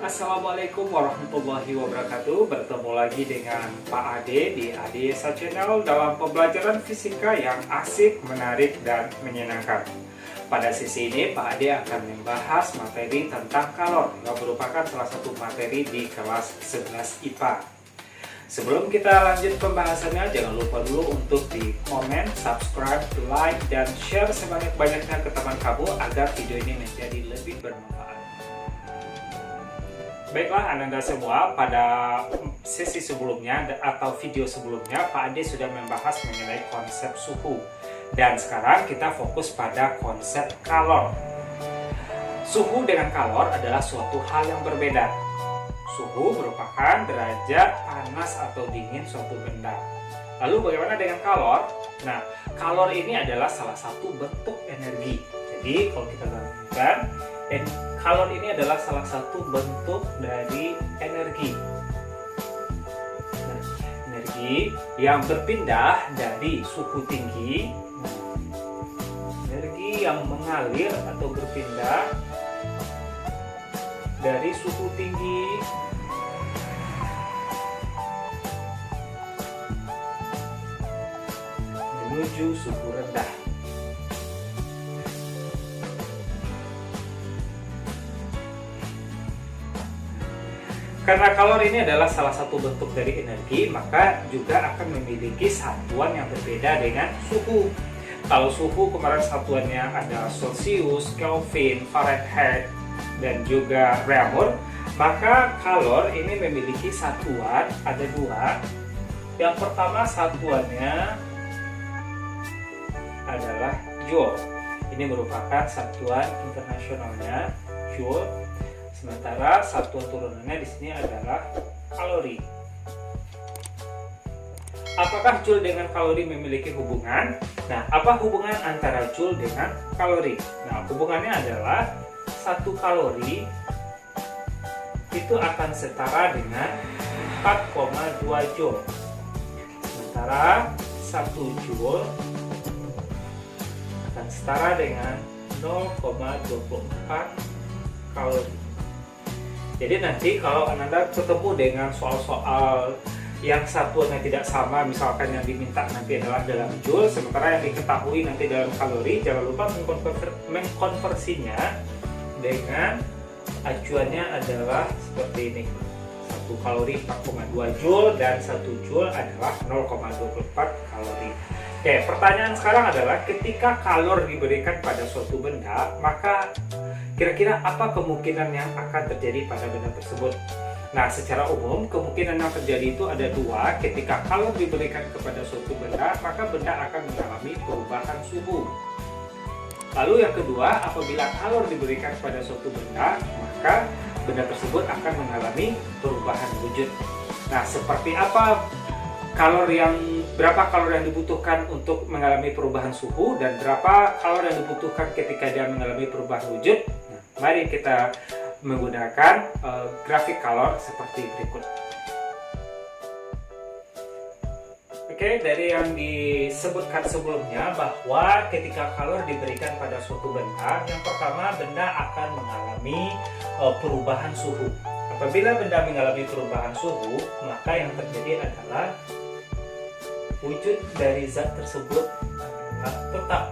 Assalamualaikum warahmatullahi wabarakatuh. Bertemu lagi dengan Pak Ade di Adesa Channel dalam pembelajaran fisika yang asik, menarik, dan menyenangkan. Pada sesi ini Pak Ade akan membahas materi tentang kalor yang merupakan salah satu materi di kelas 11 IPA. Sebelum kita lanjut pembahasannya, jangan lupa dulu untuk di komen, subscribe, like, dan share sebanyak-banyaknya ke teman kamu agar video ini menjadi lebih bermanfaat. Baiklah Ananda semua, pada sesi sebelumnya atau video sebelumnya Pak Ade sudah membahas mengenai konsep suhu. Dan sekarang kita fokus pada konsep kalor. Suhu dengan kalor adalah suatu hal yang berbeda. Suhu merupakan derajat panas atau dingin suatu benda. Lalu bagaimana dengan kalor? Nah, kalor ini adalah salah satu bentuk energi. Jadi kalau kita bandingkan, kalor ini adalah salah satu bentuk dari energi. Nah, energi yang berpindah dari suhu tinggi, energi yang mengalir atau berpindah dari suhu tinggi menuju suhu rendah. Karena kalor ini adalah salah satu bentuk dari energi, maka juga akan memiliki satuan yang berbeda dengan suhu. Kalau suhu kemarin satuannya ada Celsius, Kelvin, Fahrenheit, dan juga Reaumur, maka kalor ini memiliki satuan, ada dua. Yang pertama satuannya adalah Joule. Ini merupakan satuan internasionalnya, Joule. Sementara satuan turunannya di sini adalah kalori. Apakah Joule dengan kalori memiliki hubungan? Nah, apa hubungan antara Joule dengan kalori? Nah, hubungannya adalah 1 kalori itu akan setara dengan 4,2 Joule. Sementara 1 Joule akan setara dengan 0,24 kalori. Jadi nanti kalau Anda ketemu dengan soal-soal yang satuannya tidak sama, misalkan yang diminta nanti adalah dalam Joule, sementara yang diketahui nanti dalam kalori, jangan lupa mengkonversinya dengan acuannya adalah seperti ini. 1 kalori 4,2 Joule dan 1 Joule adalah 0,24 kalori. Oke, pertanyaan sekarang adalah ketika kalor diberikan pada suatu benda, maka kira-kira apa kemungkinan yang akan terjadi pada benda tersebut? Nah, secara umum kemungkinan yang terjadi itu ada dua. Ketika kalor diberikan kepada suatu benda, maka benda akan mengalami perubahan suhu. Lalu yang kedua, apabila kalor diberikan pada suatu benda, maka benda tersebut akan mengalami perubahan wujud. Nah, seperti apa berapa kalor yang dibutuhkan untuk mengalami perubahan suhu dan berapa kalor yang dibutuhkan ketika dia mengalami perubahan wujud? Nah, mari kita menggunakan grafik kalor seperti berikut. Oke, dari yang disebutkan sebelumnya bahwa ketika kalor diberikan pada suatu benda, yang pertama benda akan mengalami perubahan suhu. Apabila benda mengalami perubahan suhu, maka yang terjadi adalah wujud dari zat tersebut adalah tetap.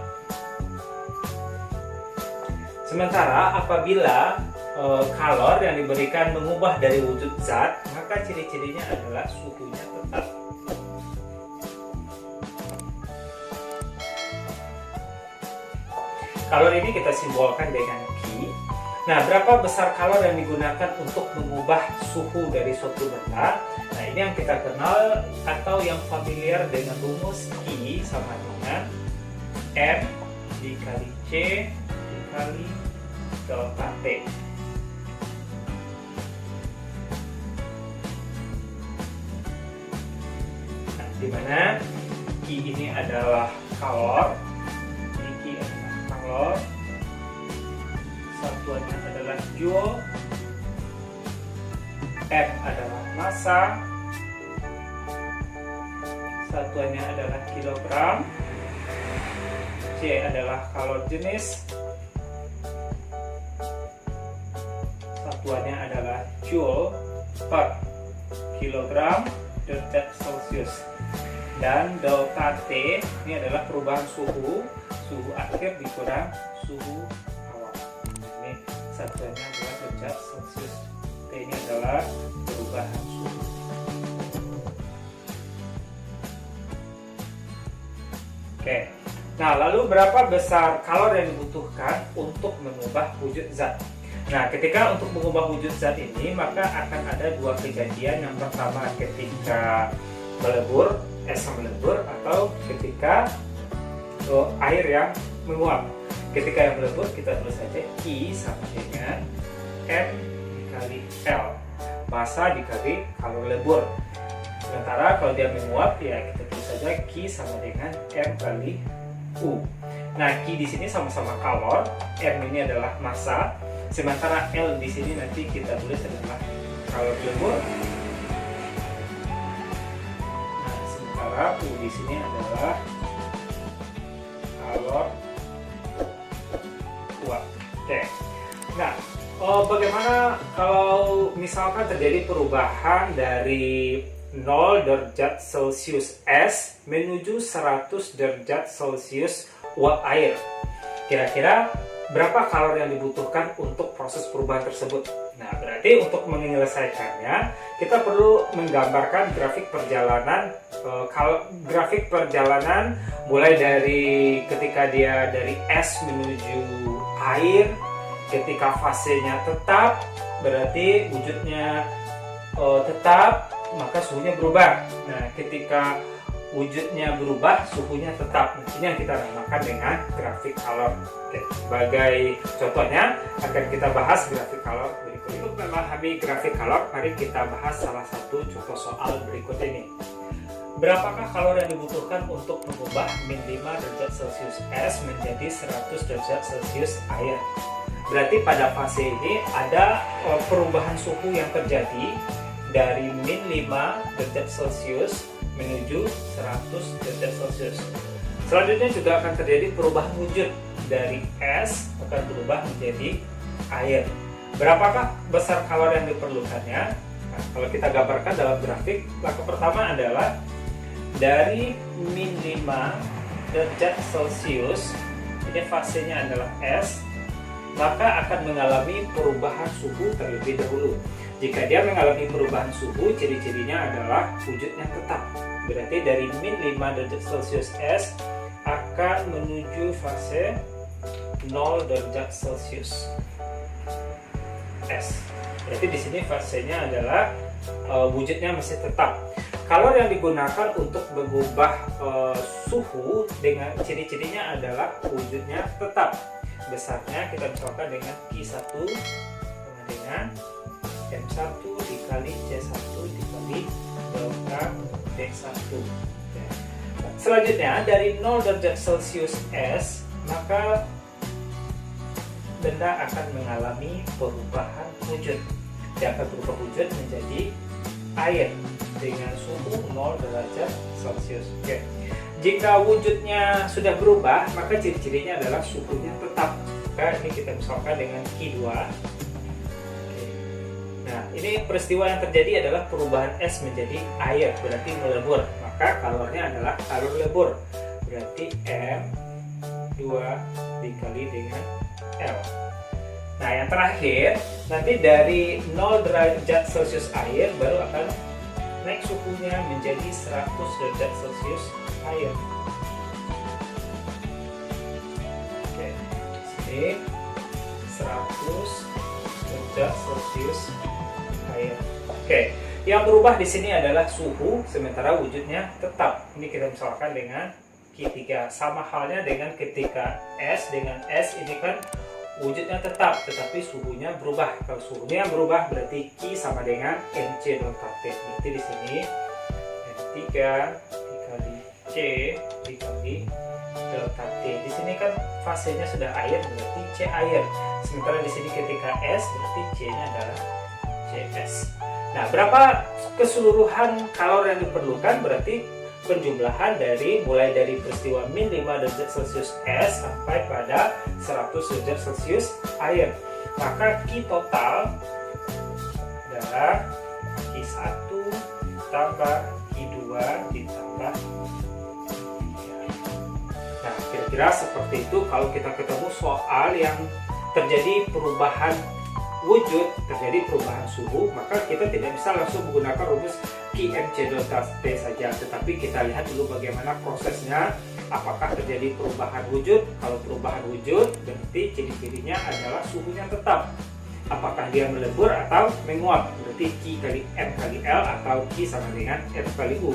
Sementara apabila kalor yang diberikan mengubah dari wujud zat, maka ciri-cirinya adalah suhunya tetap. Kalor ini kita simbolkan dengan Q. Nah, berapa besar kalor yang digunakan untuk mengubah suhu dari suatu benda? Nah, ini yang kita kenal atau yang familiar dengan rumus I sama dengan M dikali C dikali delta T. Nah, di mana I ini adalah kalor, ini Q adalah kalor, satuannya adalah Joule, M adalah massa, satuannya adalah kilogram, C adalah kalor jenis, satuannya adalah joule per kilogram derajat Celcius. Dan delta T ini adalah perubahan suhu akhir dikurang suhu awal. Ini satuannya adalah derajat Celcius. T ini adalah perubahan suhu. Oke. Nah, lalu berapa besar kalori yang dibutuhkan untuk mengubah wujud zat? Nah, ketika untuk mengubah wujud zat ini, maka akan ada dua kejadian. Yang pertama ketika melebur, es melebur, atau ketika air yang menguap. Ketika yang melebur, kita tulis saja I sama dengan M dikali L, massa dikali kalori lebur. Sementara kalau dia menguap, ya kita tulis saja Q sama dengan M kali U. Nah, Q di sini sama-sama kalor, M ini adalah massa, sementara L di sini nanti kita tulis adalah kalori lebur. Nah, sementara U di sini adalah kalor uap. Oke. Nah, bagaimana kalau misalkan terjadi perubahan dari 0 derajat Celcius es menuju 100 derajat Celcius uap air? Kira-kira berapa kalori yang dibutuhkan untuk proses perubahan tersebut? Nah, berarti untuk menyelesaikannya kita perlu menggambarkan grafik perjalanan. Grafik perjalanan mulai dari ketika dia dari es menuju air, ketika fasenya tetap berarti wujudnya tetap, maka suhunya berubah. Nah, ketika wujudnya berubah, suhunya tetap. Ini yang kita namakan dengan grafik kalor. Oke, sebagai contohnya akan kita bahas grafik kalor berikut. Untuk memahami grafik kalor, mari kita bahas salah satu contoh soal berikut ini. Berapakah kalori yang dibutuhkan untuk mengubah min 5 derajat Celcius es menjadi 100 derajat Celcius air? Berarti pada fase ini ada perubahan suhu yang terjadi dari min 5 derajat Celcius menuju 100 derajat Celcius. Selanjutnya juga akan terjadi perubahan wujud dari es akan berubah menjadi air. Berapakah besar kalori yang diperlukannya? Nah, kalau kita gambarkan dalam grafik, langkah pertama adalah dari min 5 derajat Celcius, ini fasenya adalah es, maka akan mengalami perubahan suhu terlebih dahulu. Jika dia mengalami perubahan suhu, ciri-cirinya adalah wujudnya tetap. Berarti dari min 5 derajat Celcius es akan menuju fase 0 derajat Celcius es. Berarti di sini fasenya adalah wujudnya masih tetap. Kalori yang digunakan untuk mengubah suhu dengan ciri-cirinya adalah wujudnya tetap. Besarnya kita misalkan dengan Q1 sama dengan M1 dikali C1 dikali delta D1. Selanjutnya dari 0 derajat Celcius es, maka benda akan mengalami perubahan wujud. Dia akan berubah wujud menjadi air dengan suhu 0 derajat Celcius. Oke. Jika wujudnya sudah berubah, maka ciri-cirinya adalah suhunya tetap. Maka ini kita misalkan dengan Q2. Oke. Nah, ini peristiwa yang terjadi adalah perubahan es menjadi air, berarti melebur. Maka kalornya adalah kalori lebur. Berarti M2 dikali dengan L. Nah, yang terakhir, nanti dari 0 derajat Celcius air baru akan naik suhunya menjadi 100 derajat Celcius air. Oke, sini 100 derajat Celcius air. Oke, yang berubah di sini adalah suhu, sementara wujudnya tetap. Ini kita misalkan dengan Q3. Sama halnya dengan ketika es dengan es, ini kan wujudnya tetap, tetapi suhunya berubah. Kalau suhunya berubah berarti Q sama dengan MC delta T. Berarti di sini M3 dikali C dikali delta T. Di sini kan fasenya sudah air, berarti C air. Sementara di sini ketika S, berarti C-nya adalah CS. Nah, berapa keseluruhan kalori yang diperlukan? Berarti penjumlahan dari mulai dari peristiwa min 5 derajat Celcius es sampai pada 100 derajat Celcius air. Maka Q total adalah Q1 tambah Q2 ditambah. Nah, kira-kira seperti itu kalau kita ketemu soal yang terjadi perubahan wujud, terjadi perubahan suhu, maka kita tidak bisa langsung menggunakan rumus QMC delta T saja, tetapi kita lihat dulu bagaimana prosesnya. Apakah terjadi perubahan wujud? Kalau perubahan wujud, berarti ciri-cirinya adalah suhunya tetap. Apakah dia melebur atau menguap? Berarti Q kali M kali L atau Q sama dengan F kali U.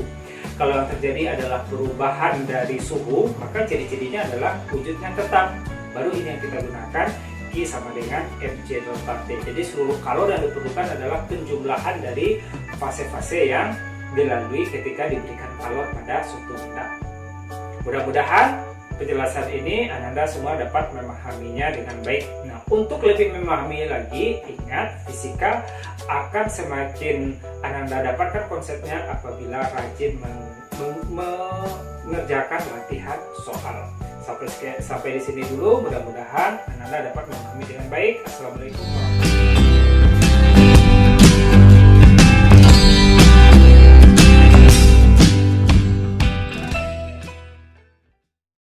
Kalau yang terjadi adalah perubahan dari suhu, maka ciri-cirinya adalah wujudnya tetap. Baru ini yang kita gunakan, Q sama dengan Mc delta T. Jadi seluruh kalor yang diperlukan adalah penjumlahan dari fase-fase yang dilalui ketika diberikan kalor pada suatu benda. Mudah-mudahan penjelasan ini Ananda semua dapat memahaminya dengan baik. Nah, untuk lebih memahami lagi, ingat fisika akan semakin Ananda dapatkan konsepnya apabila rajin mengerjakan latihan soal. Sampai di sini dulu, mudah-mudahan Ananda dapat memahami dengan baik. Assalamualaikum warahmatullahi wabarakatuh.